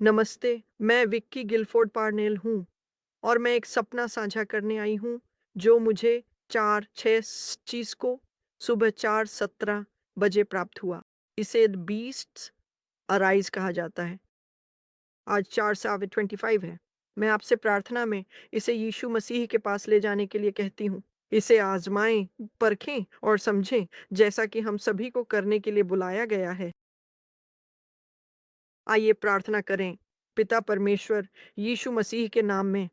नमस्ते, मैं Vicky Guilford Parnell हूँ और मैं एक सपना साझा करने आई हूँ, जो मुझे 4/6 को सुबह 4:17 बजे प्राप्त हुआ। इसे द बीस्ट्स अराइज़ कहा जाता है। आज 4/25 है। मैं आपसे प्रार्थना में इसे यीशु मसीह के पास ले जाने के लिए कहती हूँ। इसे आज़माएँ, परखें और समझें, जैसा कि हम सभी को करने के लिए बुलाया गया है। आइए प्रार्थना करें। पिता परमेश्वर, यीशु मसीह के नाम में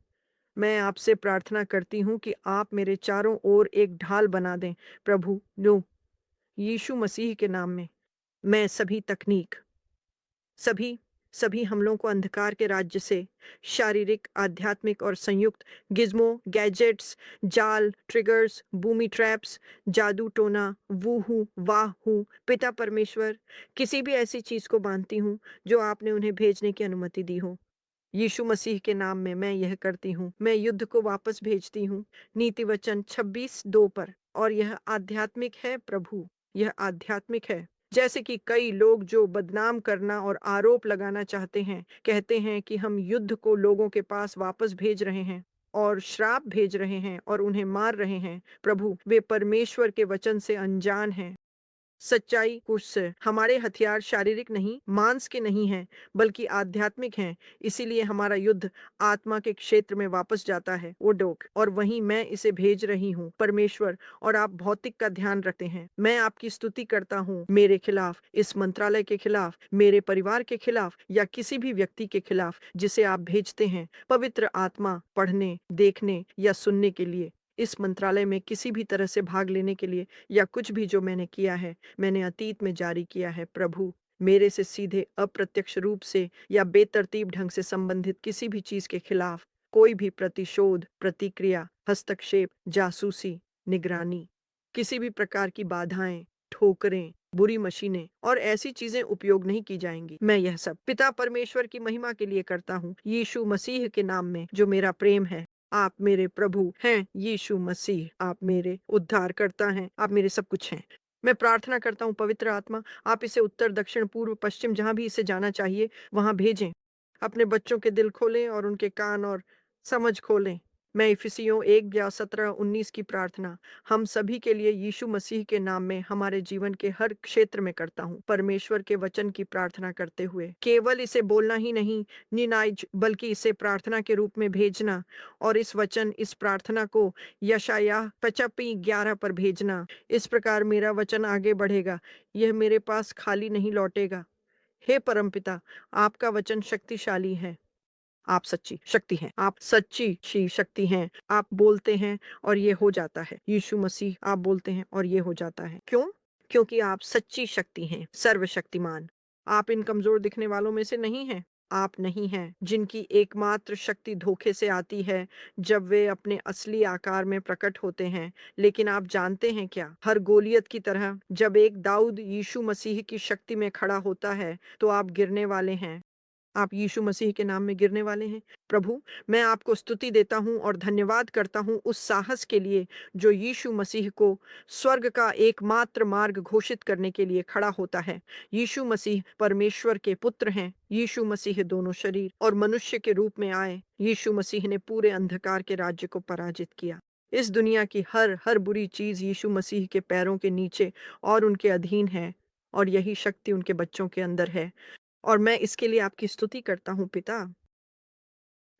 मैं आपसे प्रार्थना करती हूँ कि आप मेरे चारों ओर एक ढाल बना दें। प्रभु, लो यीशु मसीह के नाम में मैं सभी तकनीक, सभी सभी हमलों को अंधकार के राज्य से शारीरिक, आध्यात्मिक और संयुक्त गिज़्मो, गैजेट्स, जाल, ट्रिगर्स, बूमी ट्रैप्स, जादू टोना, वूहू, वाहू, पिता परमेश्वर, किसी भी ऐसी चीज़ को बाँधती हूँ, जो आपने उन्हें भेजने की अनुमति दी हो। यीशु मसीह के नाम में मैं यह करती हूँ। मैं युद्ध को वापस भेजती हूँ। नीति वचन 26:2 पर और यह आध्यात्मिक है प्रभु, यह आध्यात्मिक है। जैसे कि कई लोग जो बदनाम करना और आरोप लगाना चाहते हैं, कहते हैं कि हम युद्ध को लोगों के पास वापस भेज रहे हैं और श्राप भेज रहे हैं और उन्हें मार रहे हैं। प्रभु, वे परमेश्वर के वचन से अनजान हैं। सच्चाई कुछ से हमारे हथियार शारीरिक नहीं, मांस के नहीं हैं, बल्कि आध्यात्मिक हैं। इसीलिए हमारा युद्ध आत्मा के क्षेत्र में वापस जाता है, वो डोक, और वहीं मैं इसे भेज रही हूँ परमेश्वर, और आप भौतिक का ध्यान रखते हैं। मैं आपकी स्तुति करता हूँ मेरे खिलाफ, इस मंत्रालय के खिलाफ, मेरे परिवार के खिलाफ या किसी भी व्यक्ति के खिलाफ जिसे आप भेजते हैं पवित्र आत्मा पढ़ने, देखने या सुनने के लिए, इस मंत्रालय में किसी भी तरह से भाग लेने के लिए, या कुछ भी जो मैंने किया है, मैंने अतीत में जारी किया है। प्रभु, मेरे से सीधे अप्रत्यक्ष रूप से या बेतरतीब ढंग से संबंधित किसी भी चीज के खिलाफ कोई भी प्रतिशोध, प्रतिक्रिया, हस्तक्षेप, जासूसी, निगरानी, किसी भी प्रकार की बाधाएं, ठोकरें, बुरी मशीनें और ऐसी चीजें उपयोग नहीं की जाएंगी। मैं यह सब पिता परमेश्वर की महिमा के लिए करता हूँ, यीशु मसीह के नाम में जो मेरा प्रेम है। आप मेरे प्रभु हैं, यीशु मसीह आप मेरे उद्धारकर्ता हैं, आप मेरे सब कुछ हैं। मैं प्रार्थना करता हूँ पवित्र आत्मा, आप इसे उत्तर, दक्षिण, पूर्व, पश्चिम जहाँ भी इसे जाना चाहिए, वहाँ भेजें। अपने बच्चों के दिल खोलें और उनके कान और समझ खोलें। मैं इफिसियों 1 या 17-19 की प्रार्थना हम सभी के लिए यीशु मसीह के नाम में हमारे जीवन के हर क्षेत्र में करता हूँ। परमेश्वर के वचन की प्रार्थना करते हुए केवल इसे बोलना ही नहीं, निनाइज, बल्कि इसे प्रार्थना के रूप में भेजना, और इस प्रार्थना को यशायाह 55:11 पर भेजना। इस प्रकार मेरा वचन आगे बढ़ेगा, यह मेरे पास खाली नहीं लौटेगा। हे परमपिता, आपका वचन शक्तिशाली है। आप सच्ची शक्ति हैं। आप सच्ची शी शक्ति हैं। आप बोलते हैं और ये हो जाता है। यीशु मसीह, आप बोलते हैं और ये हो जाता है। क्यों? क्योंकि आप सच्ची शक्ति हैं, सर्वशक्तिमान। आप इन कमज़ोर दिखने वालों में से नहीं हैं। आप नहीं हैं, जिनकी एकमात्र शक्ति धोखे से आती है, जब वे अपने असली आकार में प्रकट होते हैं। लेकिन आप जानते हैं क्या? हर गोलियत की तरह जब एक दाऊद यीशु मसीह की शक्ति में खड़ा होता है, तो आप गिरने वाले हैं। आप यीशु मसीह के नाम में गिरने वाले हैं। प्रभु, मैं आपको स्तुति देता हूँ और धन्यवाद करता हूँ उस साहस के लिए जो यीशु मसीह को स्वर्ग का एकमात्र मार्ग घोषित करने के लिए खड़ा होता है। यीशु मसीह परमेश्वर के पुत्र हैं। यीशु मसीह दोनों शरीर और मनुष्य के रूप में आए। यीशु मसीह ने पूरे अंधकार के राज्य को पराजित किया। इस दुनिया की हर हर बुरी चीज यीशु मसीह के पैरों के नीचे और उनके अधीन है, और यही शक्ति उनके बच्चों के अंदर है, और मैं इसके लिए आपकी स्तुति करता हूँ पिता।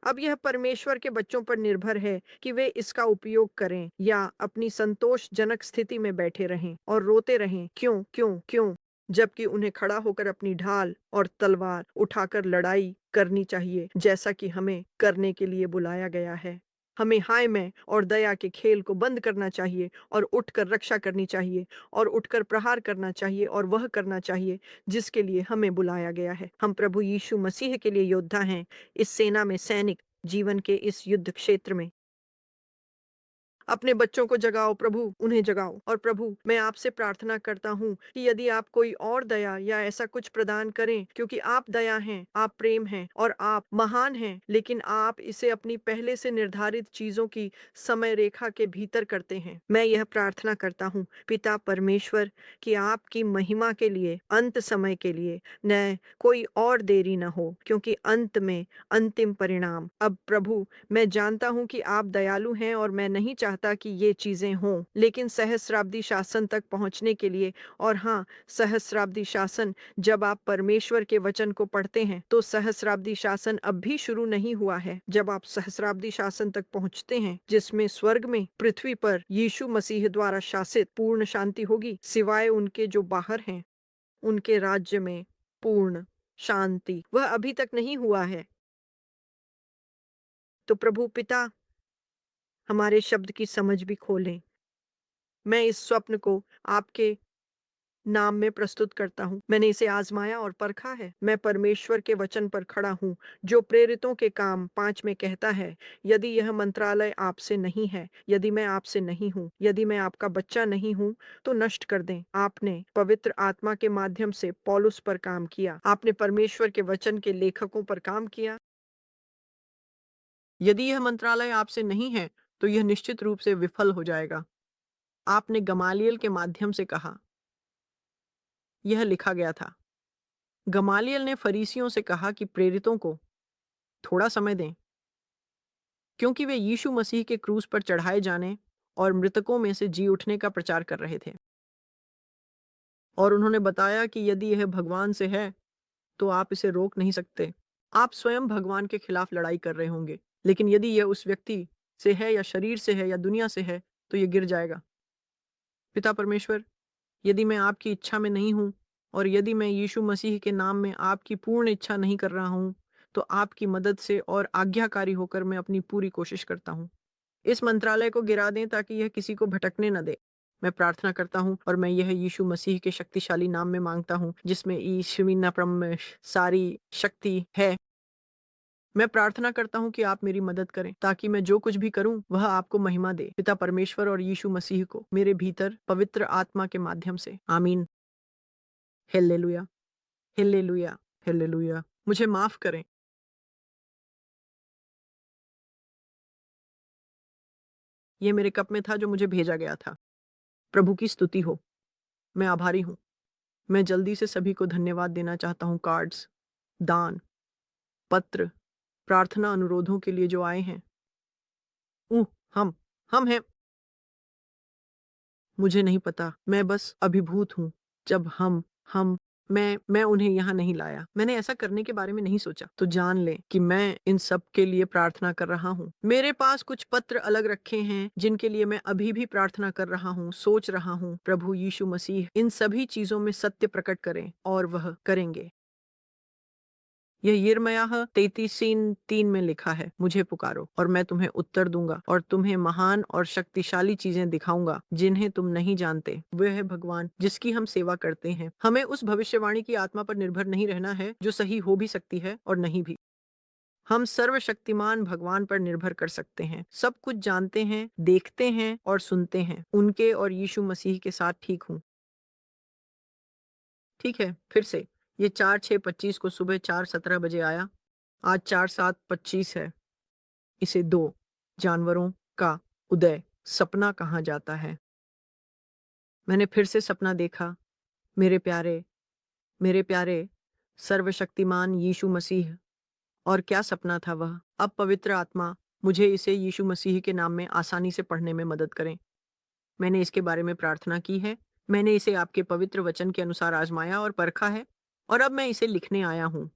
अब यह परमेश्वर के बच्चों पर निर्भर है कि वे इसका उपयोग करें या अपनी संतोषजनक स्थिति में बैठे रहें और रोते रहें, क्यों क्यों क्यों, जबकि उन्हें खड़ा होकर अपनी ढाल और तलवार उठाकर लड़ाई करनी चाहिए, जैसा कि हमें करने के लिए बुलाया गया है। हमें हाय में और दया के खेल को बंद करना चाहिए और उठकर रक्षा करनी चाहिए और उठकर प्रहार करना चाहिए और वह करना चाहिए जिसके लिए हमें बुलाया गया है। हम प्रभु यीशु मसीह के लिए योद्धा हैं, इस सेना में सैनिक, जीवन के इस युद्ध क्षेत्र में। अपने बच्चों को जगाओ प्रभु, उन्हें जगाओ। और प्रभु, मैं आपसे प्रार्थना करता हूँ कि यदि आप कोई और दया या ऐसा कुछ प्रदान करें, क्योंकि आप दया हैं, आप प्रेम हैं और आप महान हैं, लेकिन आप इसे अपनी पहले से निर्धारित चीजों की समय रेखा के भीतर करते हैं। मैं यह प्रार्थना करता हूँ पिता परमेश्वर कि आपकी महिमा के लिए, अंत समय के लिए न कोई और देरी न हो, क्योंकि अंत में अंतिम परिणाम। अब प्रभु, मैं जानता हूँ कि आप दयालु हैं और मैं नहीं चाहता कि ये चीजें हों, लेकिन सहस्राब्दी शासन तक पहुंचने के लिए, और हाँ, सहस्राब्दी शासन, जब आप परमेश्वर के वचन को पढ़ते हैं तो सहस्राब्दी शासन अब भी शुरू नहीं हुआ है। जब आप सहस्राब्दी शासन तक पहुंचते हैं, जिसमें स्वर्ग में, पृथ्वी पर यीशु मसीह द्वारा शासित पूर्ण शांति होगी, सिवाय उनके जो बाहर हैं, उनके राज्य में पूर्ण शांति, वह अभी तक नहीं हुआ है। तो प्रभु पिता, हमारे शब्द की समझ भी खोलें। मैं इस स्वप्न को आपके नाम में प्रस्तुत करता हूँ। मैंने इसे आजमाया और परखा है। मैं परमेश्वर के वचन पर खड़ा हूँ, जो प्रेरितों के काम 5 में कहता है, यदि यह मंत्रालय आपसे नहीं है, यदि मैं आपसे नहीं हूँ, यदि मैं आपका बच्चा नहीं हूँ, तो नष्ट कर दें। आपने पवित्र आत्मा के माध्यम से पौलुस पर काम किया। आपने परमेश्वर के वचन के लेखकों पर काम किया। यदि यह मंत्रालय आपसे नहीं है, तो यह निश्चित रूप से विफल हो जाएगा। आपने गमालियल के माध्यम से कहा, यह लिखा गया था। गमालियल ने फरीसियों से कहा कि प्रेरितों को थोड़ा समय दें, क्योंकि वे यीशु मसीह के क्रूस पर चढ़ाए जाने और मृतकों में से जी उठने का प्रचार कर रहे थे। और उन्होंने बताया कि यदि यह भगवान से है, तो आप इसे रोक नहीं सकते। आप स्वयं भगवान के खिलाफ लड़ाई कर रहे होंगे, लेकिन यदि यह उस व्यक्ति से है या शरीर से है या दुनिया से है, तो यह गिर जाएगा। पिता परमेश्वर, यदि मैं आपकी इच्छा में नहीं हूँ और यदि मैं यीशु मसीह के नाम में आपकी पूर्ण इच्छा नहीं कर रहा हूँ, तो आपकी मदद से और आज्ञाकारी होकर मैं अपनी पूरी कोशिश करता हूँ। इस मंत्रालय को गिरा दें ताकि यह किसी को भटकने न दे। मैं प्रार्थना करता हूँ और मैं यह यीशु मसीह के शक्तिशाली नाम में मांगता हूँ, जिसमें ईश्वरीय प्रम सारी शक्ति है। मैं प्रार्थना करता हूँ कि आप मेरी मदद करें, ताकि मैं जो कुछ भी करूँ वह आपको महिमा दे, पिता परमेश्वर और यीशु मसीह को मेरे भीतर पवित्र आत्मा के माध्यम से। आमीन। हेल्लेलुया, हेल्लेलुया, हेल्लेलुया। मुझे माफ करें। यह मेरे कप में था जो मुझे भेजा गया था। प्रभु की स्तुति हो। मैं आभारी हूँ। मैं जल्दी से सभी को धन्यवाद देना चाहता हूँ। कार्ड्स, दान, पत्र, प्रार्थना अनुरोधों के लिए जो आए हैं। उह, हम हैं। मुझे नहीं पता, मैं बस अभिभूत हूँ। जब हम मैं उन्हें यहाँ नहीं लाया। मैंने ऐसा करने के बारे में नहीं सोचा। तो जान लें कि मैं इन सब के लिए प्रार्थना कर रहा हूँ। मेरे पास कुछ पत्र अलग रखे हैं, जिनके लिए मैं अभी भी प्रार्थना कर रहा हूँ, सोच रहा हूँ। प्रभु यीशु मसीह इन सभी चीजों में सत्य प्रकट करें, और वह करेंगे। यह यिर्मयाह 33:3 में लिखा है, मुझे पुकारो और मैं तुम्हें उत्तर दूंगा और तुम्हें महान और शक्तिशाली चीजें दिखाऊंगा जिन्हें तुम नहीं जानते। वह है भगवान जिसकी हम सेवा करते हैं। हमें उस भविष्यवाणी की आत्मा पर निर्भर नहीं रहना है जो सही हो भी सकती है और नहीं भी। हम सर्वशक्तिमान भगवान पर निर्भर कर सकते हैं। सब कुछ जानते हैं, देखते हैं और सुनते हैं। उनके और यीशु मसीह के साथ ठीक हूँ। ठीक है, फिर से। ये 4/6/25 को सुबह 4:17 बजे आया। आज 4:7/25 है। इसे दो जानवरों का उदय सपना कहा जाता है। मैंने फिर से सपना देखा। मेरे प्यारे, मेरे प्यारे सर्वशक्तिमान यीशु मसीह। और क्या सपना था वह? अब पवित्र आत्मा मुझे इसे यीशु मसीह के नाम में आसानी से पढ़ने में मदद करें। मैंने इसके बारे में प्रार्थना की है। मैंने इसे आपके पवित्र वचन के अनुसार आजमाया और परखा है, और अब मैं इसे लिखने आया हूँ।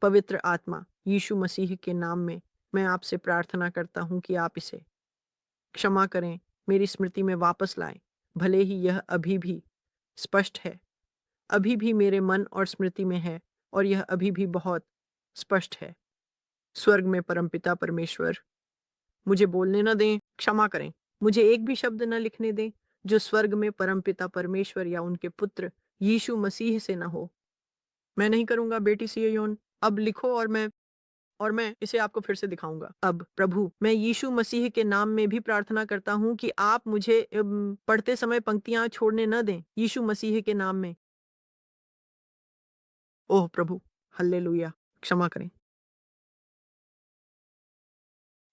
पवित्र आत्मा यीशु मसीह के नाम में मैं आपसे प्रार्थना करता हूँ कि आप इसे क्षमा करें, मेरी स्मृति में वापस लाएं। भले ही यह अभी भी स्पष्ट है, अभी भी मेरे मन और स्मृति में है, और यह अभी भी बहुत स्पष्ट है। स्वर्ग में परमपिता परमेश्वर, मुझे बोलने न दें, क्षमा करें। मुझे एक भी शब्द न लिखने दें जो स्वर्ग में परमपिता परमेश्वर या उनके पुत्र यीशु मसीह से न हो। मैं नहीं करूंगा बेटी सिय्योन। अब लिखो और मैं और मैं इसे आपको फिर से दिखाऊंगा। अब प्रभु, मैं यीशु मसीह के नाम में भी प्रार्थना करता हूँ कि आप मुझे पढ़ते समय पंक्तियां छोड़ने न दें, यीशु मसीह के नाम में। ओह प्रभु, हल्लेलुया, क्षमा करें।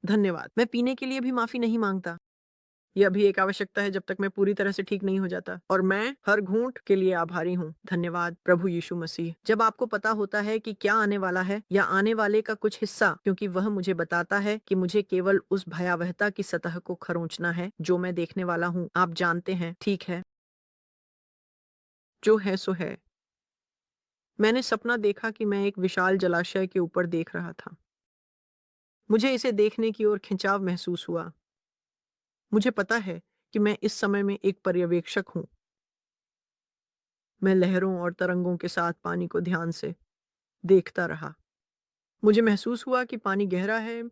धन्यवाद। मैं पीने के लिए भी माफी नहीं मांगता। यह भी एक आवश्यकता है जब तक मैं पूरी तरह से ठीक नहीं हो जाता, और मैं हर घूंट के लिए आभारी हूँ। धन्यवाद प्रभु यीशु मसीह। जब आपको पता होता है कि क्या आने वाला है या आने वाले का कुछ हिस्सा, क्योंकि वह मुझे बताता है कि मुझे केवल उस भयावहता की सतह को खरोंचना है जो मैं देखने वाला हूँ। आप जानते हैं, ठीक है, जो है सो है। मैंने सपना देखा कि मैं एक विशाल जलाशय के ऊपर देख रहा था। मुझे इसे देखने की ओर खिंचाव महसूस हुआ। मुझे पता है कि मैं इस समय में एक पर्यवेक्षक हूँ। मैं लहरों और तरंगों के साथ पानी को ध्यान से देखता रहा। मुझे महसूस हुआ कि पानी गहरा है,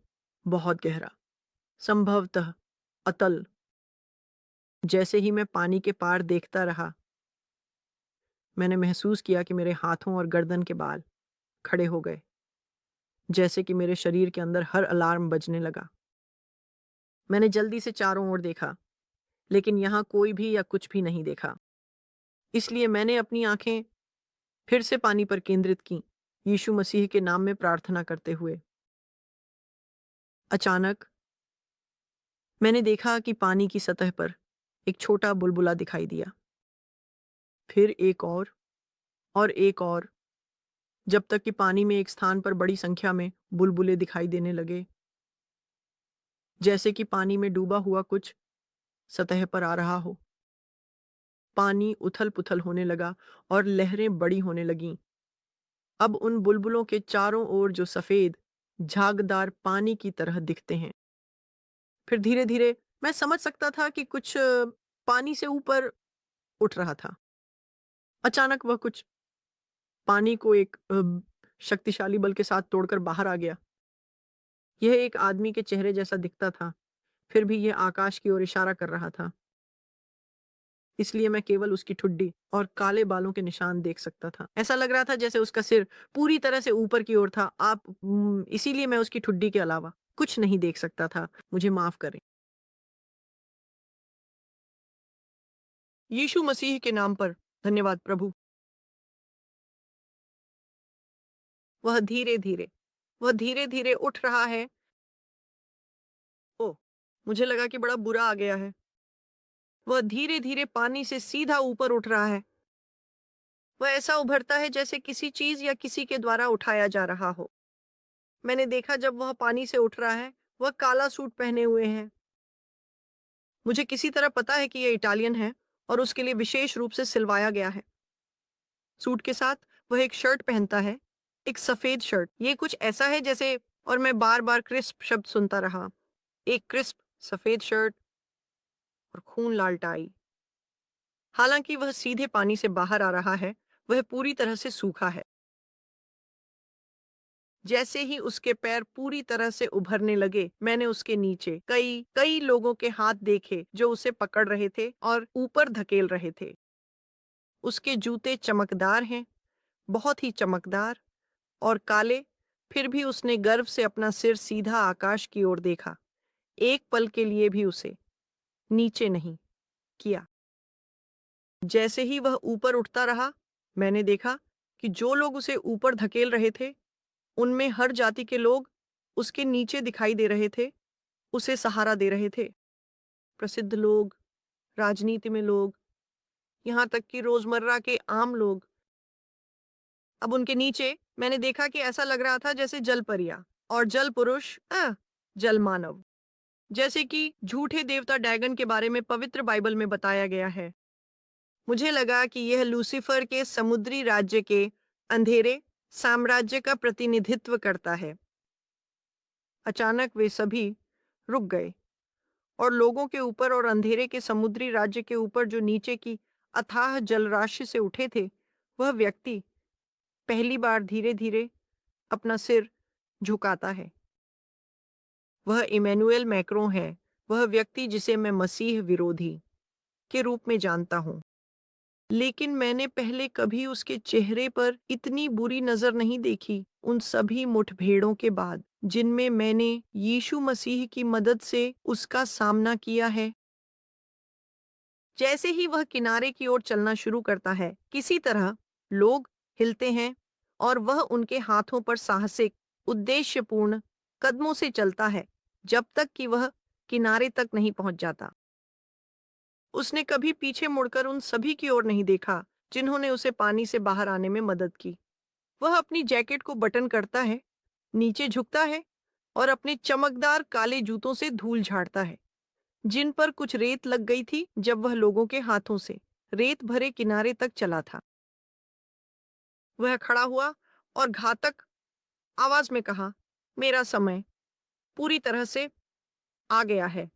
बहुत गहरा, संभवतः अतल। जैसे ही मैं पानी के पार देखता रहा, मैंने महसूस किया कि मेरे हाथों और गर्दन के बाल खड़े हो गए, जैसे कि मेरे शरीर के अंदर हर अलार्म बजने लगा। मैंने जल्दी से चारों ओर देखा, लेकिन यहाँ कोई भी या कुछ भी नहीं देखा। इसलिए मैंने अपनी आंखें फिर से पानी पर केंद्रित की, यीशु मसीह के नाम में प्रार्थना करते हुए। अचानक मैंने देखा कि पानी की सतह पर एक छोटा बुलबुला दिखाई दिया। फिर एक और एक और, जब तक कि पानी में एक स्थान पर बड़ी संख्या में बुलबुले दिखाई देने लगे, जैसे कि पानी में डूबा हुआ कुछ सतह पर आ रहा हो। पानी उथल-पुथल होने लगा और लहरें बड़ी होने लगीं। अब उन बुलबुलों के चारों ओर जो सफेद, झागदार पानी की तरह दिखते हैं। फिर धीरे-धीरे मैं समझ सकता था कि कुछ पानी से ऊपर उठ रहा था। अचानक वह कुछ पानी को एक शक्तिशाली बल के साथ तोड़कर बाहर आ गया। यह एक आदमी के चेहरे जैसा दिखता था, फिर भी यह आकाश की ओर इशारा कर रहा था। इसलिए मैं केवल उसकी ठुड्डी और काले बालों के निशान देख सकता था। ऐसा लग रहा था जैसे उसका सिर पूरी तरह से ऊपर की ओर था। इसीलिए मैं उसकी ठुड्डी के अलावा कुछ नहीं देख सकता था। मुझे माफ करें। यीशु मसीह के नाम पर धन्यवाद प्रभु। वह धीरे-धीरे वह धीरे-धीरे उठ रहा है। ओह! मुझे लगा कि बड़ा बुरा आ गया है। वह धीरे-धीरे पानी से सीधा ऊपर उठ रहा है। वह ऐसा उभरता है जैसे किसी चीज़ या किसी के द्वारा उठाया जा रहा हो। मैंने देखा जब वह पानी से उठ रहा है, वह काला सूट पहने हुए है। मुझे किसी तरह पता है कि ये इटालियन है और उसके लिए विशेष रूप से सिलवाया गया है। सूट के साथ वह एक शर्ट पहनता है, एक सफ़ेद शर्ट। ये कुछ ऐसा है जैसे, और मैं बार-बार क्रिस्प शब्द सुनता रहा। एक क्रिस्प सफ़ेद शर्ट और खून लाल टाई। हालाँकि वह सीधे पानी से बाहर आ रहा है, वह पूरी तरह से सूखा है। जैसे ही उसके पैर पूरी तरह से उभरने लगे, मैंने उसके नीचे कई कई लोगों के हाथ देखे जो उसे पकड़ रहे थे और ऊपर धकेल रहे थे। उसके जूते चमकदार हैं, बहुत ही चमकदार और काले। फिर भी उसने गर्व से अपना सिर सीधा आकाश की ओर देखा। एक पल के लिए भी उसे नीचे नहीं किया। जैसे ही वह ऊपर उठता रहा, मैंने देखा कि जो लोग उसे ऊपर धकेल रहे थे, उनमें हर जाति के लोग उसके नीचे दिखाई दे रहे थे, उसे सहारा दे रहे थे। प्रसिद्ध लोग, राजनीति में लोग, यहाँ तक कि रोजमर्रा के आम लोग। अब उनके नीचे मैंने देखा कि ऐसा लग रहा था जैसे जलपरियां और जल पुरुष, जल मानव। जैसे कि झूठे देवता डैगन के बारे में पवित्र बाइबल में बताया गया है। मुझे लगा कि यह लूसीफर के समुद्री राज्य के अंधेरे साम्राज्य का प्रतिनिधित्व करता है। अचानक वे सभी रुक गए, और लोगों के ऊपर और अंधेरे के समुद्री राज्य के ऊपर जो नीचे की अथाह जलराशि से उठे थे, वह व्यक्ति पहली बार धीरे-धीरे अपना सिर झुकाता है। वह इमैनुएल मैक्रों है, वह व्यक्ति जिसे मैं मसीह विरोधी के रूप में जानता हूँ। लेकिन मैंने पहले कभी उसके चेहरे पर इतनी बुरी नज़र नहीं देखी उन सभी मुठभेड़ों के बाद, जिनमें मैंने यीशु मसीह की मदद से उसका सामना किया है। जैसे ही वह किनारे की ओर चलना शुरू करता है, किसी तरह लोग हिलते हैं और वह उनके हाथों पर साहसिक, उद्देश्यपूर्ण कदमों से चलता है, जब तक कि वह किनारे तक नहीं पहुंच जाता। उसने कभी पीछे मुड़कर उन सभी की ओर नहीं देखा, जिन्होंने उसे पानी से बाहर आने में मदद की। वह अपनी जैकेट को बटन करता है, नीचे झुकता है और अपने चमकदार काले जूतों से धूल झाड़ता है, जिन पर कुछ रेत लग गई थी जब वह लोगों के हाथों से रेत भरे किनारे तक चला था। वह खड़ा हुआ और घातक आवाज में कहा, मेरा समय पूरी तरह से आ गया है।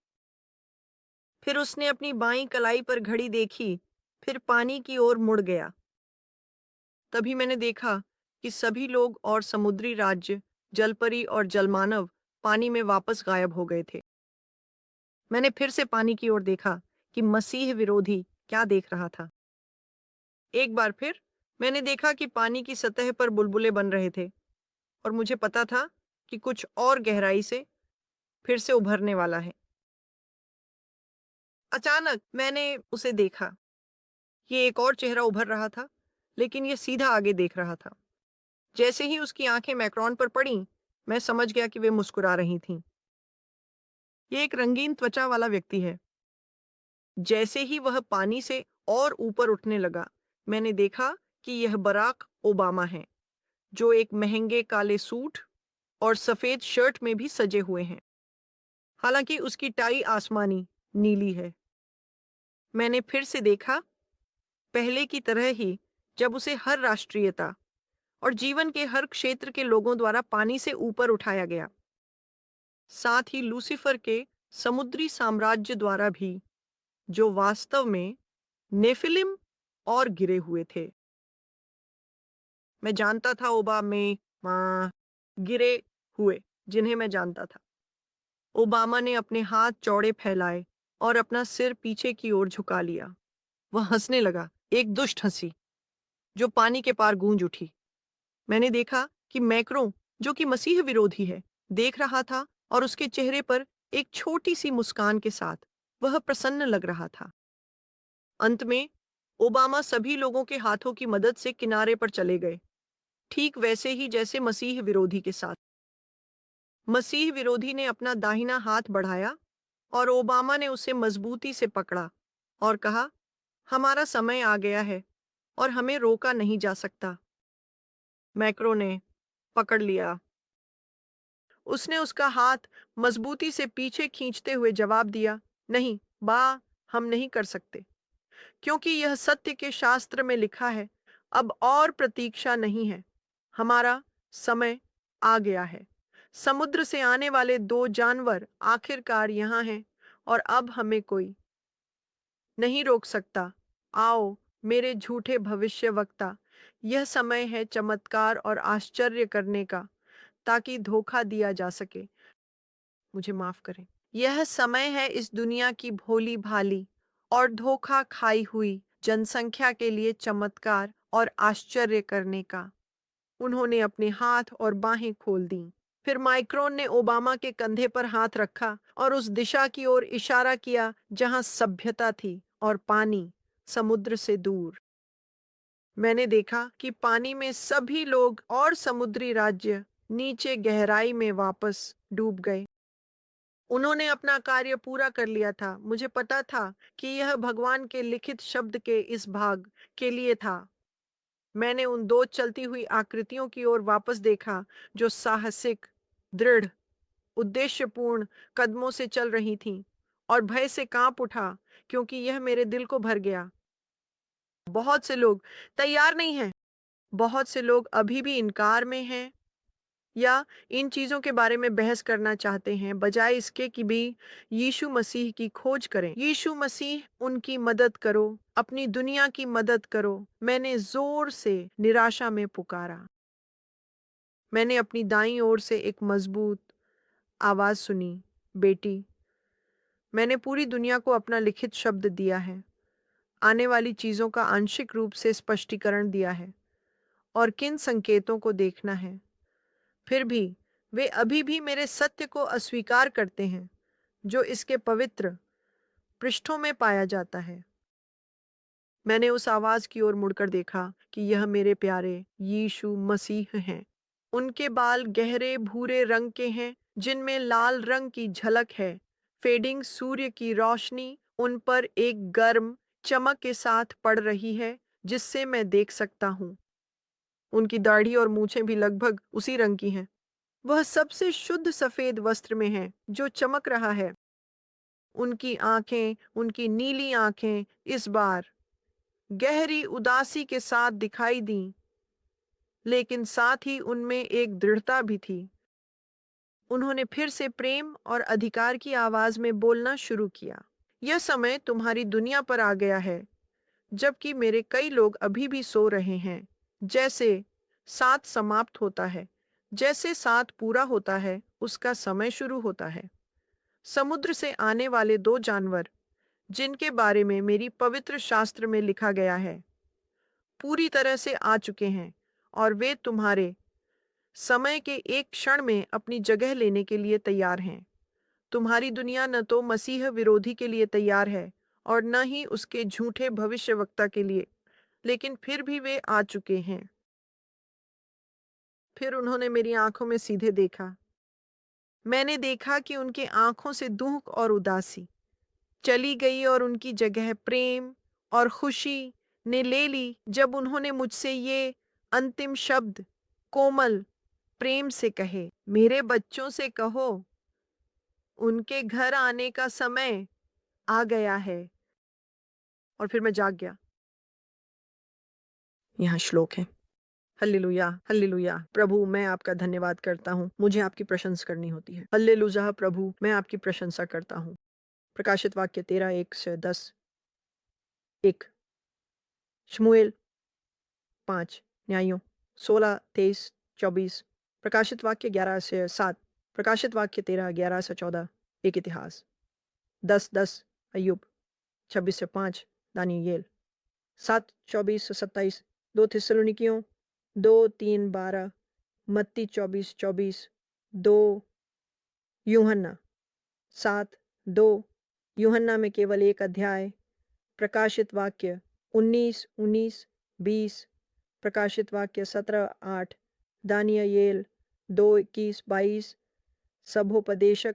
फिर उसने अपनी बाईं कलाई पर घड़ी देखी, फिर पानी की ओर मुड़ गया। तभी मैंने देखा कि सभी लोग और समुद्री राज्य, जलपरी और जलमानव पानी में वापस गायब हो गए थे। मैंने फिर से पानी की ओर देखा कि मसीह विरोधी क्या देख रहा था। एक बार फिर मैंने देखा कि पानी की सतह पर बुलबुले बन रहे थे और मुझे पता था कि कुछ और गहराई से फिर से उभरने वाला है। अचानक मैंने उसे देखा। ये एक और चेहरा उभर रहा था, लेकिन ये सीधा आगे देख रहा था। जैसे ही उसकी आंखें मैक्रोन पर पड़ीं, मैं समझ गया कि वे मुस्कुरा रही थीं। ये एक रंगीन त्वचा वाला व्यक्ति है। जैसे ही वह पानी से और ऊपर उठने लगा, मैंने देखा कि यह बराक ओबामा है, जो एक महंगे काले सूट और सफेद शर्ट में भी सजे हुए हैं। हालांकि उसकी टाई आसमानी नीली है। मैंने फिर से देखा, पहले की तरह ही, जब उसे हर राष्ट्रीयता और जीवन के हर क्षेत्र के लोगों द्वारा पानी से ऊपर उठाया गया, साथ ही लूसीफर के समुद्री साम्राज्य द्वारा भी, जो वास्तव में नेफिलिम और गिरे हुए थे। मैं जानता था ओबा में गिरे हुए, जिन्हें मैं जानता था। ओबामा ने अपने हाथ चौड़े फैलाए और अपना सिर पीछे की ओर झुका लिया। वह हंसने लगा, एक दुष्ट हंसी जो पानी के पार गूंज उठी। मैंने देखा कि मैक्रो, जो कि मसीह विरोधी है, देख रहा था और उसके चेहरे पर एक छोटी सी मुस्कान के साथ वह प्रसन्न लग रहा था। अंत में ओबामा सभी लोगों के हाथों की मदद से किनारे पर चले गए, ठीक वैसे ही जैसे मसीह विरोधी के साथ। मसीह विरोधी ने अपना दाहिना हाथ बढ़ाया और ओबामा ने उसे मजबूती से पकड़ा और कहा, हमारा समय आ गया है और हमें रोका नहीं जा सकता। मैक्रो ने पकड़ लिया। उसने उसका हाथ मजबूती से पीछे खींचते हुए जवाब दिया, नहीं, बा, हम नहीं कर सकते, क्योंकि यह सत्य के शास्त्र में लिखा है, अब और प्रतीक्षा नहीं है, हमारा समय आ गया है। समुद्र से आने वाले दो जानवर आखिरकार यहाँ हैं और अब हमें कोई नहीं रोक सकता। आओ, मेरे झूठे भविष्यवक्ता, यह समय है चमत्कार और आश्चर्य करने का, ताकि धोखा दिया जा सके। मुझे माफ करें। यह समय है इस दुनिया की भोली भाली और धोखा खाई हुई जनसंख्या के लिए चमत्कार और आश्चर्य करने का। उन्होंने अपने हाथ और बाहें खोल दी। फिर माइक्रोन ने ओबामा के कंधे पर हाथ रखा और उस दिशा की ओर इशारा किया जहां सभ्यता थी और पानी समुद्र से दूर। मैंने देखा कि पानी में सभी लोग और समुद्री राज्य नीचे गहराई में वापस डूब गए। उन्होंने अपना कार्य पूरा कर लिया था। मुझे पता था कि यह भगवान के लिखित शब्द के इस भाग के लिए था। मैंने उन दो चलती हुई आकृतियों की ओर वापस देखा, जो साहसिक, दृढ़, उद्देश्यपूर्ण कदमों से चल रही थीं, और भय से कांप उठा, क्योंकि यह मेरे दिल को भर गया। बहुत से लोग तैयार नहीं हैं, बहुत से लोग अभी भी इनकार में हैं या इन चीज़ों के बारे में बहस करना चाहते हैं, बजाय इसके कि भी यीशु मसीह की खोज करें। यीशु मसीह, उनकी मदद करो, अपनी दुनिया की मदद करो। मैंने जोर से निराशा में पुकारा। मैंने अपनी दाईं ओर से एक मजबूत आवाज सुनी, बेटी, मैंने पूरी दुनिया को अपना लिखित शब्द दिया है। आने वाली चीजों का आंशिक रूप से स्पष्टीकरण दिया है और किन संकेतों को देखना है। फिर भी वे अभी भी मेरे सत्य को अस्वीकार करते हैं जो इसके पवित्र पृष्ठों में पाया जाता है। मैंने उस आवाज की ओर मुड़कर देखा कि यह मेरे प्यारे यीशु मसीह हैं। उनके बाल गहरे भूरे रंग के हैं जिनमें लाल रंग की झलक है। फेडिंग सूर्य की रोशनी उन पर एक गर्म चमक के साथ पड़ रही है जिससे मैं देख सकता हूँ। उनकी दाढ़ी और मूछें भी लगभग उसी रंग की हैं। वह सबसे शुद्ध सफेद वस्त्र में है जो चमक रहा है। उनकी आंखें, उनकी नीली आंखें इस बार गहरी उदासी के साथ दिखाई दीं, लेकिन साथ ही उनमें एक दृढ़ता भी थी। उन्होंने फिर से प्रेम और अधिकार की आवाज में बोलना शुरू किया। यह समय तुम्हारी दुनिया पर आ गया है, जबकि मेरे कई लोग अभी भी सो रहे हैं। जैसे सात समाप्त होता है, जैसे सात पूरा होता है, उसका समय शुरू होता है। समुद्र से आने वाले दो जानवर जिनके बारे में मेरी पवित्र शास्त्र में लिखा गया है पूरी तरह से आ चुके हैं और वे तुम्हारे समय के एक क्षण में अपनी जगह लेने के लिए तैयार हैं। तुम्हारी दुनिया न तो मसीह विरोधी के लिए तैयार है और न ही उसके झूठे भविष्यवक्ता के लिए, लेकिन फिर भी वे आ चुके हैं। फिर उन्होंने मेरी आंखों में सीधे देखा। मैंने देखा कि उनकी आंखों से दुख और उदासी चली गई और उनकी जगह प्रेम और खुशी ने ले ली जब उन्होंने मुझसे ये अंतिम शब्द कोमल प्रेम से कहे, मेरे बच्चों से कहो उनके घर आने का समय आ गया है। और फिर मैं जाग गया। यहाँ श्लोक है। Hallelujah, hallelujah. प्रभु, मैं आपका धन्यवाद करता हूँ। मुझे आपकी प्रशंसा करनी होती है। हल्लेलुया प्रभु, मैं आपकी प्रशंसा करता हूँ। प्रकाशित वाक्य 13:1 से 10। 1 शमूएल 5 न्यायों 16:23-24। प्रकाशित वाक्य 11 से 7। प्रकाशित वाक्य 13:11 से 14। एक इतिहास 10:10। अय्यूब 26 से 5। दानियेल 7:24 से 27। 2 थिस्सलुनीकियों 2:3-12। मत्ती 24:24। 2 यूहन्ना 7:2। यूहन्ना में केवल एक अध्याय। प्रकाशित वाक्य 19:19-20। प्रकाशित वाक्य 17:8। दानियेल 2:21-22। सभोपदेशक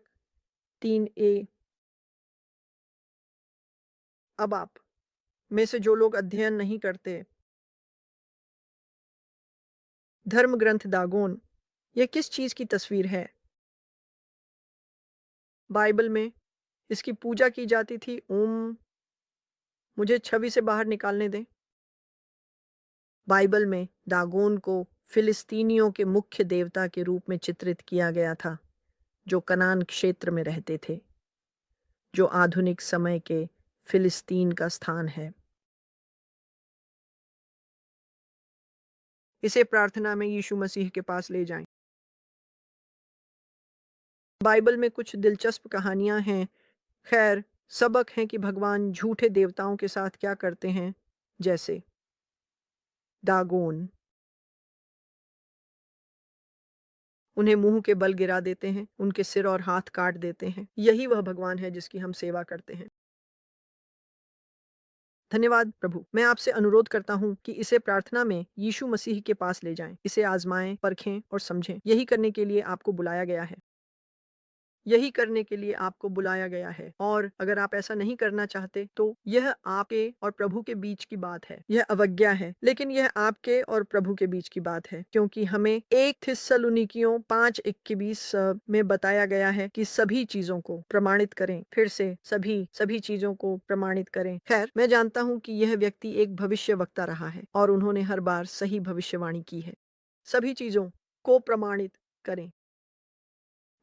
3a। अब आप में से जो लोग अध्ययन नहीं करते, धर्म ग्रंथ दागोन यह किस चीज की तस्वीर है? बाइबल में इसकी पूजा की जाती थी। मुझे छवि से बाहर निकालने दें। बाइबल में दागोन को फिलिस्तीनियों के मुख्य देवता के रूप में चित्रित किया गया था, जो कनान क्षेत्र में रहते थे, जो आधुनिक समय के फिलिस्तीन का स्थान है। इसे प्रार्थना में यीशु मसीह के पास ले जाएं। बाइबल में कुछ दिलचस्प कहानियां हैं। खैर, सबक है कि भगवान झूठे देवताओं के साथ क्या करते हैं, जैसे दागोन उन्हें मुंह के बल गिरा देते हैं, उनके सिर और हाथ काट देते हैं। यही वह भगवान है जिसकी हम सेवा करते हैं। धन्यवाद प्रभु। मैं आपसे अनुरोध करता हूँ कि इसे प्रार्थना में यीशु मसीह के पास ले जाएं। इसे आजमाएं, परखें और समझें। यही करने के लिए आपको बुलाया गया है। यही करने के लिए आपको बुलाया गया है। और अगर आप ऐसा नहीं करना चाहते तो यह आपके और प्रभु के बीच की बात है। यह अवज्ञा है, लेकिन यह आपके और प्रभु के बीच की बात है, क्योंकि हमें 1 थिस्सलुनीकियों 5:21 में बताया गया है कि सभी चीजों को प्रमाणित करें। फिर से सभी चीजों को प्रमाणित करें। खैर, मैं जानता हूँ कि यह व्यक्ति एक भविष्यवक्ता रहा है और उन्होंने हर बार सही भविष्यवाणी की है। सभी चीजों को प्रमाणित करें।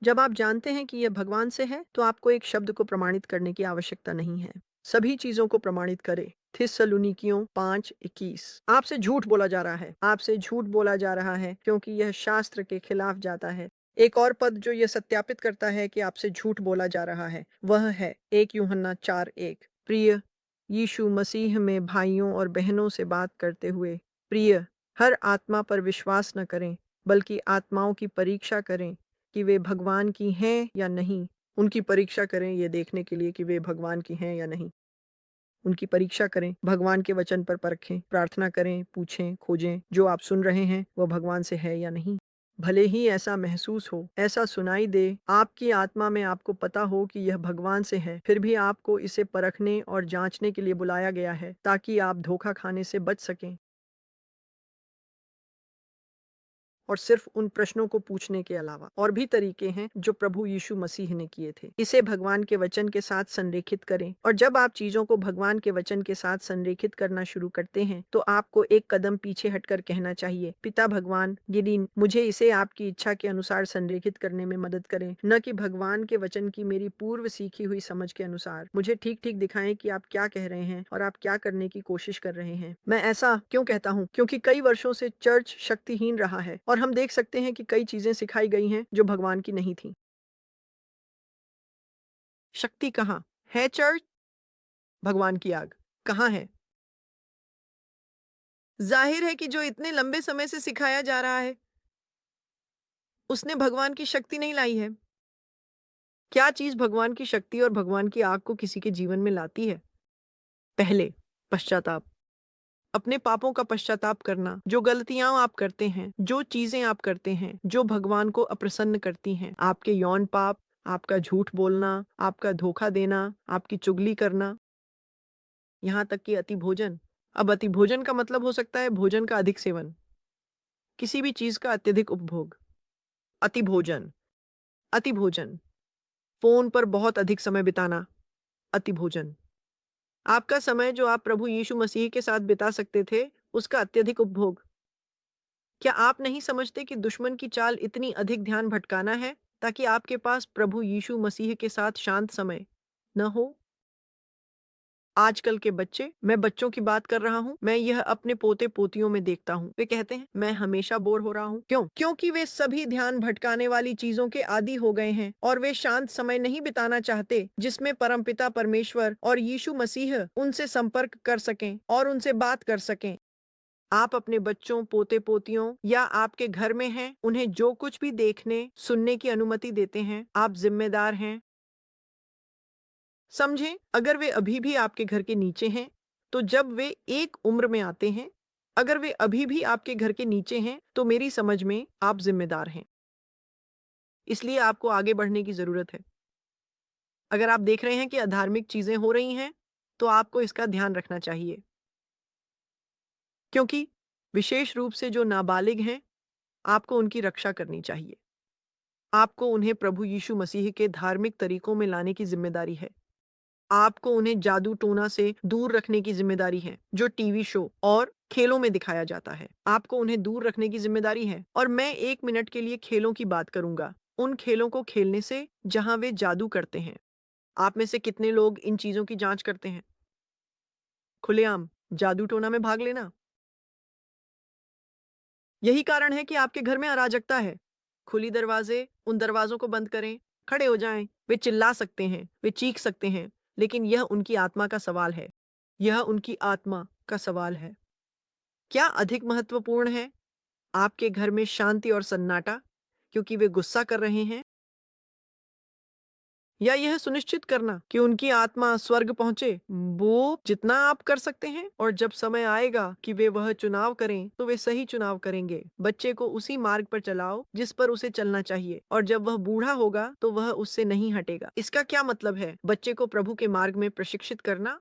जब आप जानते हैं कि यह भगवान से है, तो आपको एक शब्द को प्रमाणित करने की आवश्यकता नहीं है। सभी चीजों को प्रमाणित करें। थिस्सलुनीकियों 5:21। आपसे झूठ बोला जा रहा है। आपसे झूठ बोला जा रहा है क्योंकि यह शास्त्र के खिलाफ जाता है। एक और पद जो यह सत्यापित करता है कि आपसे झूठ बोला जा रहा है, वह है 1 यूहन्ना 4:1। प्रिय यीशु मसीह में भाइयों और बहनों से बात करते हुए, प्रिय, हर आत्मा पर विश्वास न करें, बल्कि आत्माओं की परीक्षा करें कि वे भगवान की हैं या नहीं। उनकी परीक्षा करें ये देखने के लिए कि वे भगवान की हैं या नहीं। उनकी परीक्षा करें, भगवान के वचन पर परखें, प्रार्थना करें, पूछें, खोजें, जो आप सुन रहे हैं वह भगवान से है या नहीं। भले ही ऐसा महसूस हो, ऐसा सुनाई दे, आपकी आत्मा में आपको पता हो कि यह भगवान से है, फिर भी आपको इसे परखने और जांचने के लिए बुलाया गया है, ताकि आप धोखा खाने से बच सकें। और सिर्फ उन प्रश्नों को पूछने के अलावा और भी तरीके हैं जो प्रभु यीशु मसीह ने किए थे। इसे भगवान के वचन के साथ संरेखित करें, और जब आप चीजों को भगवान के वचन के साथ संरेखित करना शुरू करते हैं तो आपको एक कदम पीछे हटकर कहना चाहिए, पिता भगवान, यदि मुझे इसे आपकी इच्छा के अनुसार संरेखित करने में मदद करें, न कि भगवान के वचन की मेरी पूर्व सीखी हुई समझ के अनुसार। मुझे ठीक ठीक दिखाएं कि आप क्या कह रहे हैं और आप क्या करने की कोशिश कर रहे हैं। मैं ऐसा क्यों कहता हूँ? क्योंकि कई वर्षों से चर्च शक्तिहीन रहा है और हम देख सकते हैं कि कई चीजें सिखाई गई हैं जो भगवान की नहीं थी। शक्ति कहाँ है? चर्च? भगवान की आग कहाँ है? जाहिर है कि जो इतने लंबे समय से सिखाया जा रहा है, उसने भगवान की शक्ति नहीं लाई है। क्या चीज भगवान की शक्ति और भगवान की आग को किसी के जीवन में लाती है? पहले, पश्चाताप। अपने पापों का पश्चाताप करना, जो गलतियां आप करते हैं, जो चीजें आप करते हैं जो भगवान को अप्रसन्न करती हैं, आपके यौन पाप, आपका झूठ बोलना, आपका धोखा देना, आपकी चुगली करना, यहाँ तक कि अति भोजन। अब अति भोजन का मतलब हो सकता है भोजन का अधिक सेवन, किसी भी चीज का अत्यधिक उपभोग। अति भोजन, अति भोजन, फोन पर बहुत अधिक समय बिताना, अति भोजन। आपका समय जो आप प्रभु यीशु मसीह के साथ बिता सकते थे, उसका अत्यधिक उपभोग। क्या आप नहीं समझते कि दुश्मन की चाल इतनी अधिक ध्यान भटकाना है, ताकि आपके पास प्रभु यीशु मसीह के साथ शांत समय न हो? आजकल के बच्चे, मैं बच्चों की बात कर रहा हूँ, मैं यह अपने पोते पोतियों में देखता हूँ। वे कहते हैं, मैं हमेशा बोर हो रहा हूँ। क्यों? क्योंकि वे सभी ध्यान भटकाने वाली चीजों के आदी हो गए हैं और वे शांत समय नहीं बिताना चाहते, जिसमें परमपिता परमेश्वर और यीशु मसीह उनसे संपर्क कर सकें और उनसे बात कर सकें। आप अपने बच्चों, पोते-पोतियों या आपके घर में हैं, उन्हें जो कुछ भी देखने, सुनने की अनुमति देते हैं, आप ज़िम्मेदार हैं। समझें, अगर वे अभी भी आपके घर के नीचे हैं, तो जब वे एक उम्र में आते हैं, अगर वे अभी भी आपके घर के नीचे हैं, तो मेरी समझ में आप ज़िम्मेदार हैं। इसलिए आपको आगे बढ़ने की ज़रूरत है। अगर आप देख रहे हैं कि अधार्मिक चीज़ें हो रही हैं, तो आपको इसका ध्यान रखना चाहिए। क्योंकि विशेष रूप से जो नाबालिग हैं, आपको उनकी रक्षा करनी चाहिए। आपको उन्हें प्रभु यीशु मसीह के धार्मिक तरीकों में लाने की ज़िम्मेदारी है। आपको उन्हें जादू-टोना से दूर रखने की ज़िम्मेदारी है, जो टीवी शो और खेलों में दिखाया जाता है। आपको उन्हें दूर रखने की ज़िम्मेदारी है, और मैं 1 मिनट के लिए खेलों की बात करूँगा। उन खेलों को खेलने से जहाँ वे जादू करते हैं। आप में से कितने लोग इन चीज़ों की जाँच करते हैं? खुलेआम जादू-टोना में भाग लेना। यही कारण है कि आपके घर में अराजकता है। खुली दरवाजे, उन दरवाजों को बंद करें, खड़े हो जाएं। वे चिल्ला सकते हैं, वे चीख सकते हैं, लेकिन यह उनकी आत्मा का सवाल है। यह उनकी आत्मा का सवाल है। क्या अधिक महत्वपूर्ण है, आपके घर में शांति और सन्नाटा, क्योंकि वे गुस्सा कर रहे हैं, या यह सुनिश्चित करना कि उनकी आत्मा स्वर्ग पहुंचे? वो जितना आप कर सकते हैं, और जब समय आएगा कि वे वह चुनाव करें, तो वे सही चुनाव करेंगे। बच्चे को उसी मार्ग पर चलाओ जिस पर उसे चलना चाहिए, और जब वह बूढ़ा होगा तो वह उससे नहीं हटेगा। इसका क्या मतलब है? बच्चे को प्रभु के मार्ग में प्रशिक्षित करना।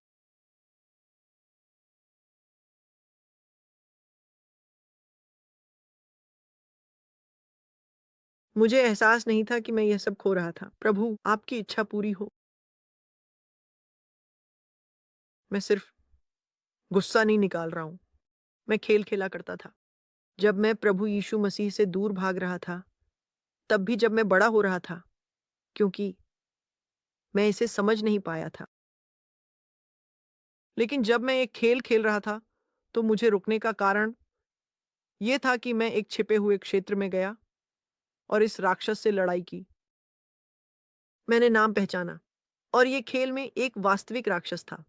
मुझे एहसास नहीं था कि मैं यह सब खो रहा था। प्रभु, आपकी इच्छा पूरी हो। मैं सिर्फ गुस्सा नहीं निकाल रहा हूँ, मैं खेल खेला करता था। जब मैं प्रभु यीशु मसीह से दूर भाग रहा था, तब भी जब मैं बड़ा हो रहा था, क्योंकि मैं इसे समझ नहीं पाया था। लेकिन जब मैं एक खेल खेल रहा था, तो मुझे रुकने का कारण ये था कि मैं एक छिपे हुए क्षेत्र में गया और इस राक्षस से लड़ाई की। मैंने नाम पहचाना, और ये खेल में एक वास्तविक राक्षस था।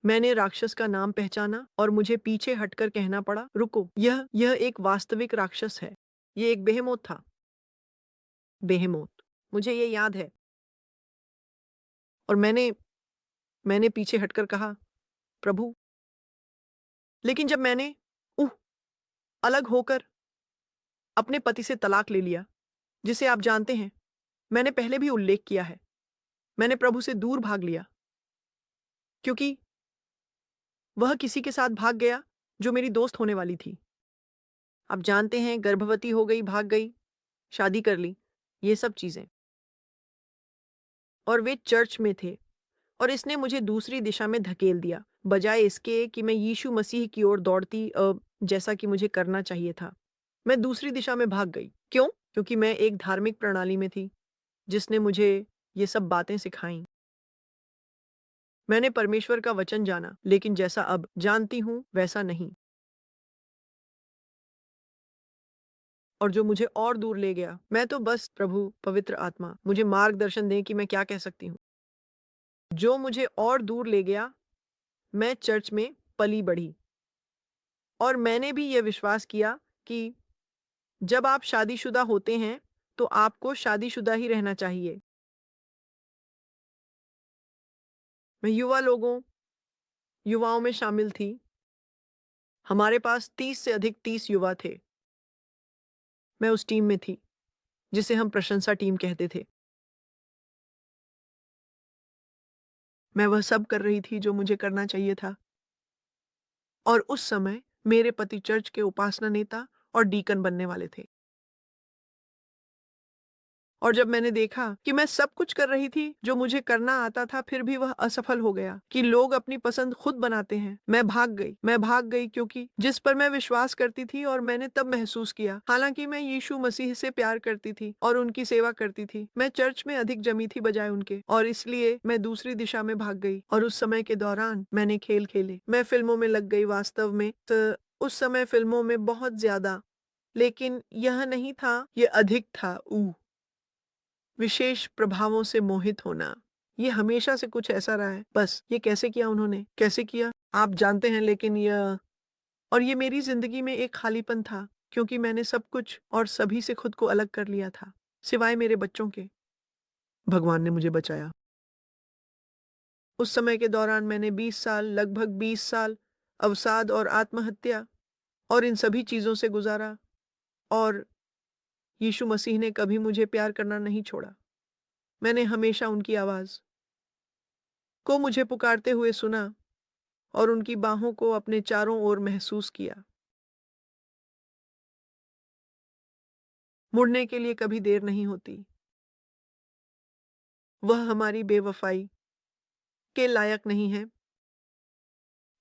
मैंने राक्षस का नाम पहचाना और मुझे पीछे हटकर कहना पड़ा, रुको, यह एक वास्तविक राक्षस है। ये एक बेहेमोथ था। बेहेमोथ। मुझे ये याद है। और मैंने पीछे हटकर कहा, प्रभु। लेकिन जब मैंने उह अलग होकर अपने पति से तलाक ले लिया, जिसे आप जानते हैं, मैंने पहले भी उल्लेख किया है, मैंने प्रभु से दूर भाग लिया, क्योंकि वह किसी के साथ भाग गया जो मेरी दोस्त होने वाली थी। आप जानते हैं, गर्भवती हो गई, भाग गई, शादी कर ली, ये सब चीजें। और वे चर्च में थे और इसने मुझे दूसरी दिशा में धकेल दिया, बजाय इसके कि मैं यीशु मसीह की ओर दौड़ती जैसा कि मुझे करना चाहिए था। मैं दूसरी दिशा में भाग गई। क्यों? क्योंकि मैं एक धार्मिक प्रणाली में थी, जिसने मुझे ये सब बातें सिखाईं। मैंने परमेश्वर का वचन जाना, लेकिन जैसा अब जानती हूँ, वैसा नहीं। और जो मुझे और दूर ले गया, मैं तो बस प्रभु, पवित्र आत्मा, मुझे मार्गदर्शन दें कि मैं क्या कह सकती हूँ। जो मुझे और दूर ले गया, मैं चर्च में पली बढ़ी। और मैंने भी यह विश्वास किया कि जब आप शादीशुदा होते हैं, तो आपको शादीशुदा ही रहना चाहिए। मैं युवाओं में शामिल थी। हमारे पास 30 से अधिक 30 युवा थे। मैं उस टीम में थी, जिसे हम प्रशंसा टीम कहते थे। मैं वह सब कर रही थी जो मुझे करना चाहिए था। और उस समय मेरे पति चर्च के उपासना नेता और डीकन बनने वाले थे। और जब मैंने देखा कि मैं सब कुछ कर रही थी जो मुझे करना आता था, फिर भी वह असफल हो गया, कि लोग अपनी पसंद खुद बनाते हैं, मैं भाग गई। मैं भाग गई क्योंकि जिस पर मैं विश्वास करती थी, और मैंने तब महसूस किया, हालांकि मैं यीशु मसीह से प्यार करती थी और उनकी सेवा करती थी, मैं चर्च में अधिक जमी थी बजाय उनके, और इसलिए मैं दूसरी दिशा में भाग गई। और उस समय के दौरान मैंने खेल खेले, मैं फिल्मों में लग गई। वास्तव में तो उस समय फिल्मों में बहुत ज्यादा, लेकिन यह नहीं था, यह अधिक था। विशेष प्रभावों से मोहित होना, ये हमेशा से कुछ ऐसा रहा है। बस ये कैसे किया उन्होंने, कैसे किया आप जानते हैं, लेकिन ये मेरी जिंदगी में एक खालीपन था, क्योंकि मैंने सब कुछ और सभी से खुद को अलग कर लिया था, सिवाय मेरे बच्चों के। भगवान ने मुझे बचाया। उस समय के दौरान मैंने 20 साल, लगभग 20 साल अवसाद और आत्महत्या और इन सभी चीजों से गुजारा। और यीशु मसीह ने कभी मुझे प्यार करना नहीं छोड़ा। मैंने हमेशा उनकी आवाज को मुझे पुकारते हुए सुना और उनकी बाहों को अपने चारों ओर महसूस किया। मुड़ने के लिए कभी देर नहीं होती। वह हमारी बेवफाई के लायक नहीं है।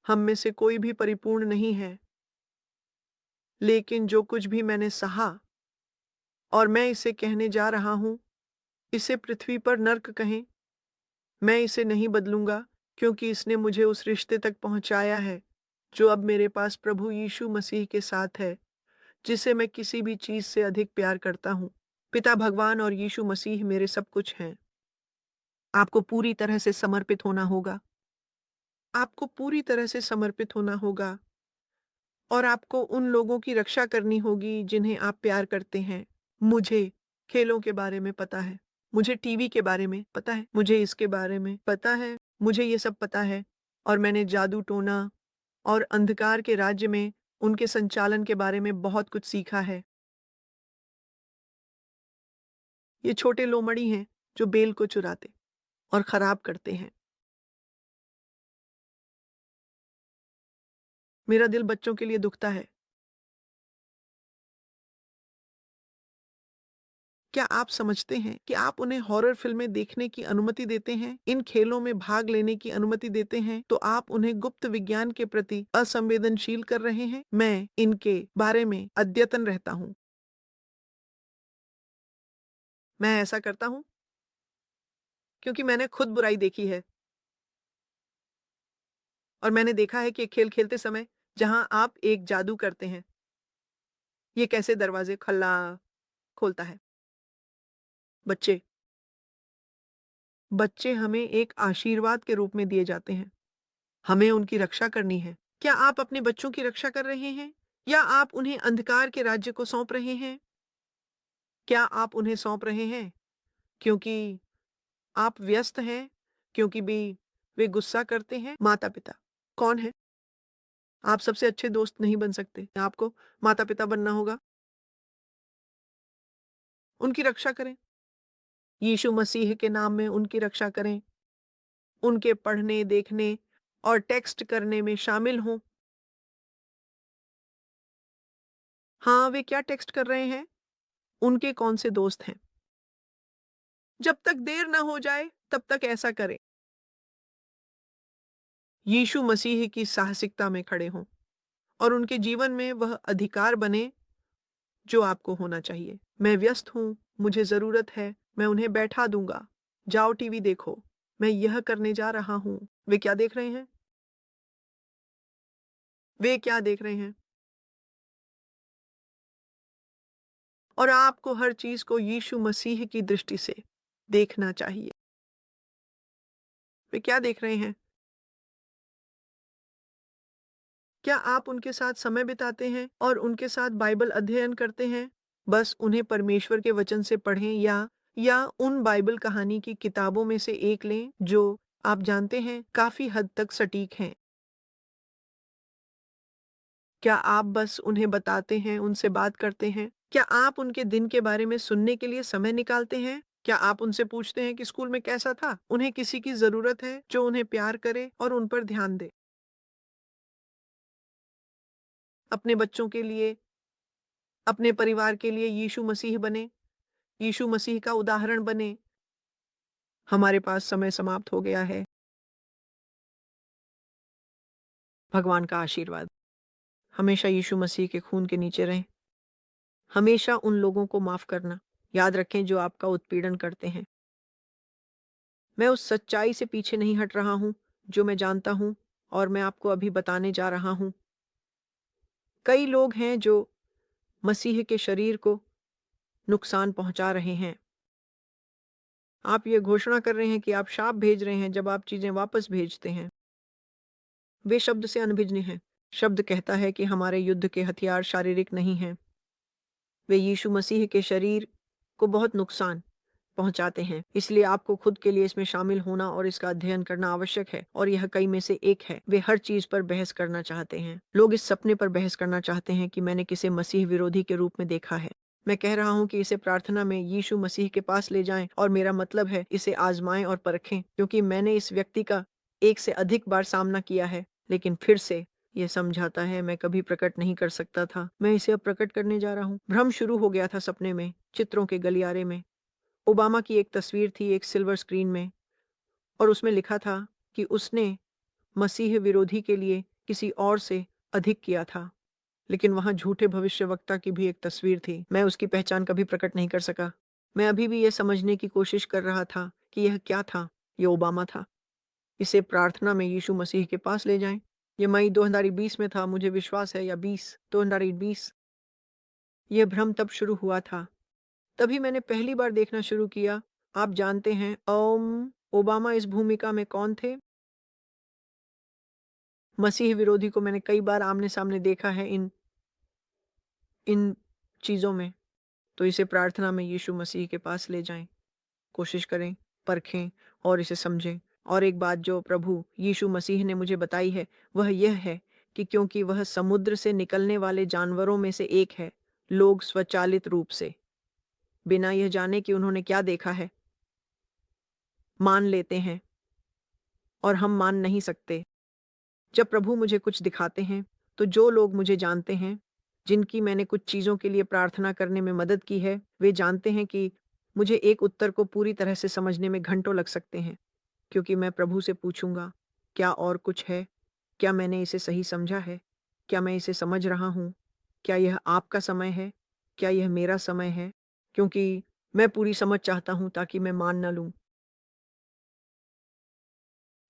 हम में से कोई भी परिपूर्ण नहीं है। लेकिन जो कुछ भी मैंने सहा और मैं इसे कहने जा रहा हूं, इसे पृथ्वी पर नर्क कहें, मैं इसे नहीं बदलूंगा, क्योंकि इसने मुझे उस रिश्ते तक पहुंचाया है जो अब मेरे पास प्रभु यीशु मसीह के साथ है, जिसे मैं किसी भी चीज से अधिक प्यार करता हूं। पिता भगवान और यीशु मसीह मेरे सब कुछ हैं। आपको पूरी तरह से समर्पित होना होगा। आपको पूरी तरह से समर्पित होना होगा। और आपको उन लोगों की रक्षा करनी होगी जिन्हें आप प्यार करते हैं। मुझे खेलों के बारे में पता है। मुझे टीवी के बारे में पता है। मुझे इसके बारे में पता है। मुझे ये सब पता है। और मैंने जादू टोना और अंधकार के राज्य में उनके संचालन के बारे में बहुत कुछ सीखा है। ये छोटे लोमड़ी हैं जो बेल को चुराते और खराब करते हैं। मेरा दिल बच्चों के लिए दुखता है। क्या आप समझते हैं कि आप उन्हें हॉरर फिल्में देखने की अनुमति देते हैं, इन खेलों में भाग लेने की अनुमति देते हैं, तो आप उन्हें गुप्त विज्ञान के प्रति असंवेदनशील कर रहे हैं? मैं इनके बारे में अद्यतन रहता हूँ। मैं ऐसा करता हूँ क्योंकि मैंने खुद बुराई देखी है। और मैंने देखा है कि एक खेल खेलते समय जहां आप एक जादू करते हैं, ये कैसे दरवाजे खल्ला खोलता है। बच्चे बच्चे हमें एक आशीर्वाद के रूप में दिए जाते हैं। हमें उनकी रक्षा करनी है। क्या आप अपने बच्चों की रक्षा कर रहे हैं या आप उन्हें अंधकार के राज्य को सौंप रहे हैं? क्या आप उन्हें सौंप रहे हैं क्योंकि आप व्यस्त हैं, क्योंकि भी वे गुस्सा करते हैं? माता-पिता कौन है? आप सबसे अच्छे दोस्त नहीं बन सकते। आपको माता-पिता बनना होगा। उनकी रक्षा करें। यीशु मसीह के नाम में उनकी रक्षा करें। उनके पढ़ने, देखने और टेक्स्ट करने में शामिल हों। हाँ, वे क्या टेक्स्ट कर रहे हैं? उनके कौन से दोस्त हैं? जब तक देर न हो जाए, तब तक ऐसा करें। यीशु मसीह की साहसिकता में खड़े हों और उनके जीवन में वह अधिकार बने जो आपको होना चाहिए। मैं व्यस्त हूँ, मुझे ज़रूरत है, मैं उन्हें बैठा दूँगा। जाओ टीवी देखो, मैं यह करने जा रहा हूँ। वे क्या देख रहे हैं? वे क्या देख रहे हैं? और आपको हर चीज़ को यीशु मसीह की दृष्टि से देखना चाहिए। वे क्या देख रहे हैं? क्या आप उनके साथ समय बिताते हैं और उनके साथ बाइबल अध्ययन करते हैं? बस उन्हें परमेश्वर के वचन से पढ़ें या उन बाइबल कहानी की किताबों में से एक लें जो आप जानते हैं काफ़ी हद तक सटीक हैं। क्या आप बस उन्हें बताते हैं, उनसे बात करते हैं? क्या आप उनके दिन के बारे में सुनने के लिए समय निकालते हैं? क्या आप उनसे पूछते हैं कि स्कूल में कैसा था? उन्हें किसी की ज़रूरत है जो उन्हें प्यार करे और उन पर ध्यान दे। अपने बच्चों के लिए, अपने परिवार के लिए यीशु मसीह बने, यीशु मसीह का उदाहरण बने। हमारे पास समय समाप्त हो गया है। भगवान का आशीर्वाद हमेशा यीशु मसीह के खून के नीचे रहें। हमेशा उन लोगों को माफ़ करना याद रखें जो आपका उत्पीड़न करते हैं। मैं उस सच्चाई से पीछे नहीं हट रहा हूँ जो मैं जानता हूँ और मैं आपको अभी बताने जा रहा हूँ। कई लोग हैं जो मसीह के शरीर को नुकसान पहुँचा रहे हैं। आप ये घोषणा कर रहे हैं कि आप शाप भेज रहे हैं जब आप चीज़ें वापस भेजते हैं। वे शब्द से अनभिज्ञ हैं। शब्द कहता है कि हमारे युद्ध के हथियार शारीरिक नहीं हैं। वे यीशु मसीह के शरीर को बहुत नुकसान पहुंचाते हैं। इसलिए आपको खुद के लिए इसमें शामिल होना और इसका अध्ययन करना आवश्यक है और यह कई में से एक है। वे हर चीज पर बहस करना चाहते हैं। लोग इस सपने पर बहस करना चाहते हैं कि मैंने किसे मसीह विरोधी के रूप में देखा है। मैं कह रहा हूं कि इसे प्रार्थना में यीशु मसीह के पास ले जाएं और मेरा मतलब है इसे आजमाएं और परखें क्योंकि मैंने इस व्यक्ति का एक से अधिक बार सामना किया है लेकिन फिर से ये समझाता है मैं कभी प्रकट नहीं कर सकता था। मैं इसे अब प्रकट करने जा रहा हूँ। भ्रम शुरू हो गया था सपने में, चित्रों के गलियारे में। ओबामा की एक तस्वीर थी एक सिल्वर स्क्रीन में और उसमें लिखा था कि उसने मसीह विरोधी के लिए किसी और से अधिक किया था। लेकिन वहां झूठे भविष्यवक्ता की भी एक तस्वीर थी। मैं उसकी पहचान कभी प्रकट नहीं कर सका। मैं अभी भी यह समझने की कोशिश कर रहा था कि यह क्या था। यह ओबामा था। इसे प्रार्थना में यीशु मसीह के पास ले जाएं। यह मई 2020 में था, मुझे विश्वास है, या 2020। यह भ्रम तब शुरू हुआ था। तभी मैंने पहली बार देखना शुरू किया। आप जानते हैं ओबामा इस भूमिका में कौन थे? मसीह विरोधी को मैंने कई बार आमने-सामने देखा है इन चीज़ों में। तो इसे प्रार्थना में यीशु मसीह के पास ले जाएँ। कोशिश करें, परखें और इसे समझें। और एक बात जो प्रभु यीशु मसीह ने मुझे बताई है, वह यह है कि क्योंकि वह समुद्र से निकलने वाले जानवरों में से एक है, लोग स्वचालित रूप से, बिना यह जाने कि उन्होंने क्या देखा है, मान लेते हैं और हम मान नहीं सकते। जब प्रभु मुझे कुछ दिखाते हैं, तो जो लोग मुझे जानते हैं, जिनकी मैंने कुछ चीज़ों के लिए प्रार्थना करने में मदद की है, वे जानते हैं कि मुझे एक उत्तर को पूरी तरह से समझने में घंटों लग सकते हैं, क्योंकि मैं प्रभु से पूछूंगा, क्या और कुछ है? क्या मैंने इसे सही समझा है? क्या मैं इसे समझ रहा हूँ? क्या यह आपका समय है? क्या यह मेरा समय है? क्योंकि मैं पूरी समझ चाहता हूँ ताकि मैं मान न लूँ।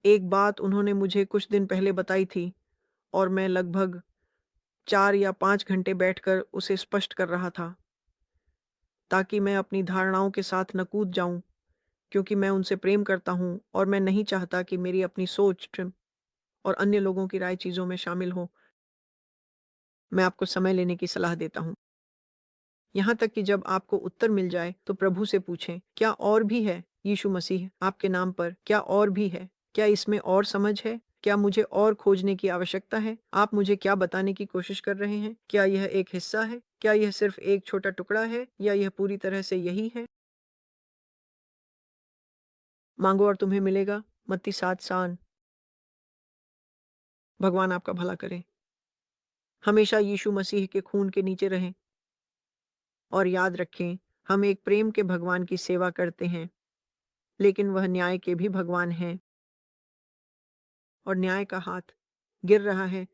एक बात उन्होंने मुझे कुछ दिन पहले बताई थी और मैं लगभग 4 या 5 घंटे बैठकर उसे स्पष्ट कर रहा था, ताकि मैं अपनी धारणाओं के साथ न कूद जाऊं, क्योंकि मैं उनसे प्रेम करता हूं और मैं नहीं चाहता कि मेरी अपनी सोच और अन्य लोगों की राय चीज़ों में शामिल हो, मैं आपको समय लेने की सलाह देता हूँ। यहाँ तक कि जब आपको उत्तर मिल जाए तो प्रभु से पूछें, क्या और भी है यीशु मसीह आपके नाम पर? क्या और भी है? क्या इसमें और समझ है? क्या मुझे और खोजने की आवश्यकता है? आप मुझे क्या बताने की कोशिश कर रहे हैं? क्या यह एक हिस्सा है? क्या यह सिर्फ एक छोटा टुकड़ा है या यह पूरी तरह से यही है? मांगो और तुम्हें मिलेगा। मत्ती 7:7। भगवान आपका भला करे। हमेशा यीशु मसीह के खून के नीचे रहें और याद रखें, हम एक प्रेम के भगवान की सेवा करते हैं, लेकिन वह न्याय के भी भगवान हैं और न्याय का हाथ गिर रहा है